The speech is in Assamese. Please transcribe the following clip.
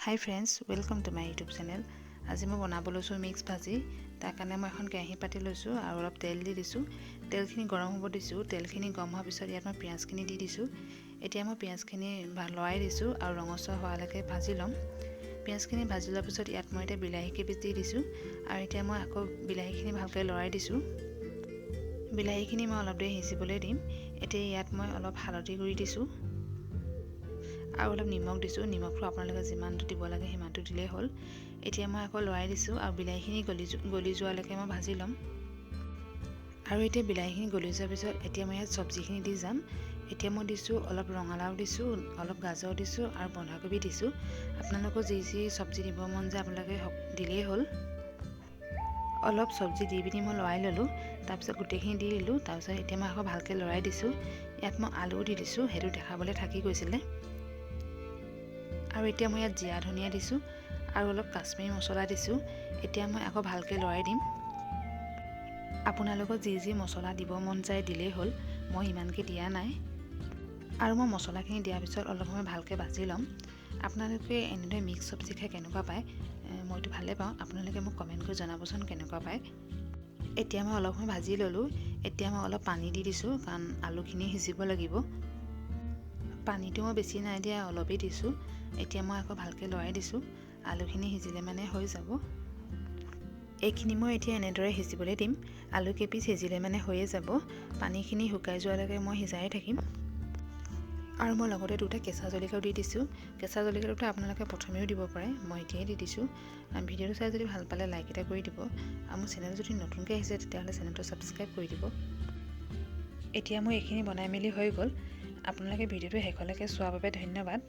Hi friends, welcome to my YouTube channel. আজি মই বনাব লৈছো মিক্স ভাজি। তাৰ কাৰণে মই এখন কেৰাহী পাতি লৈছো আৰু অলপ তেল দি দিছো। তেলখিনি গৰম হ'ব দিছো। তেলখিনি গৰম হোৱাৰ পিছত ইয়াত মই পিয়াজখিনি দি দিছো। এতিয়া মই পিয়াজখিনি লৰাই দিছো আৰু ৰঙচুৱা হোৱালৈকে ভাজি লম। পিয়াজখিনি ভাজি লোৱাৰ পিছত ইয়াত মই এটা বিলাহী কেইপিচ দি দিছো আৰু এতিয়া মই আকৌ বিলাহীখিনি ভালকৈ লৰাই দিছো। বিলাহীখিনি মই অলপ দেৰি সিজিবলৈ দিম। এতিয়া ইয়াত মই অলপ হালধি গুড়ি দিছো আৰু অলপ নিমখ দিছো। নিমখটো আপোনালোকে যিমানটো দিব লাগে সিমানটো দিলেই হ'ল। এতিয়া মই আকৌ লৰাই দিছো আৰু বিলাহীখিনি গলি যোৱালৈকে মই ভাজি ল'ম। আৰু এতিয়া বিলাহীখিনি গলি যোৱাৰ পিছত এতিয়া মই ইয়াত চব্জিখিনি দি যাম। এতিয়া মই দিছো অলপ ৰঙালাও দিছো, অলপ গাজৰ দিছো আৰু বন্ধাকবি দিছো। আপোনালোকৰ যি চব্জি দিব মন যায় আপোনালোকে দিলেই হ'ল। অলপ চব্জি দি পিনি মই লৰাই ল'লো। তাৰপিছত গোটেইখিনি দি দিলো। তাৰপিছত এতিয়া মই আকৌ ভালকৈ লৰাই দিছো। ইয়াত মই আলু দি দিছো, সেইটো দেখাবলৈ থাকি গৈছিলে। আৰু এতিয়া মই ইয়াত জিৰা ধনিয়া দিছো আৰু অলপ কাশ্মীৰী মছলা দিছো। এতিয়া মই আকৌ ভালকৈ লৰাই দিম। আপোনালোকৰ যি মছলা দিব মন যায় দিলেই হ'ল। মই ইমানকৈ দিয়া নাই। আৰু মই মছলাখিনি দিয়াৰ পিছত অলপ সময় ভালকৈ ভাজি ল'ম। আপোনালোকে এনেদৰে মিক্স চব্জি খাই কেনেকুৱা পায়? মইতো ভালে পাওঁ। আপোনালোকে মোক কমেণ্ট কৰি জনাবচোন কেনেকুৱা পায়। এতিয়া মই অলপ সময় ভাজি ল'লো। এতিয়া মই অলপ পানী দি দিছো কাৰণ আলুখিনি সিজিব লাগিব। পানীটো মই বেছি নাই দিয়া, অলপেই দিছো। এতিয়া মই আকৌ ভালকৈ লৰাই দিছো। আলুখিনি সিজিলে মানে হৈ যাব। এইখিনি মই এতিয়া এনেদৰে সিজিবলৈ দিম। আলু কেইপিচ সিজিলে মানে হৈয়ে যাব। পানীখিনি শুকাই যোৱালৈকে মই সিজাই থাকিম। আৰু মই লগতে দুটা কেঁচা জলকীয়াও দি দিছো। কেঁচা জলকীয়া দুটা আপোনালোকে প্ৰথমেও দিব পাৰে, মই এতিয়াই দি দিছো। ভিডিঅ'টো চাই যদি ভাল পালে লাইক এটা কৰি দিব আৰু মোৰ চেনেল যদি নতুনকৈ আহিছে তেতিয়াহ'লে চেনেলটো ছাবস্ক্ৰাইব কৰি দিব। এতিয়া মই এইখিনি বনাই মেলি হৈ গ'ল। আপোনালোকে ভিডিঅ'টো শেষলৈকে চোৱাৰ বাবে ধন্যবাদ।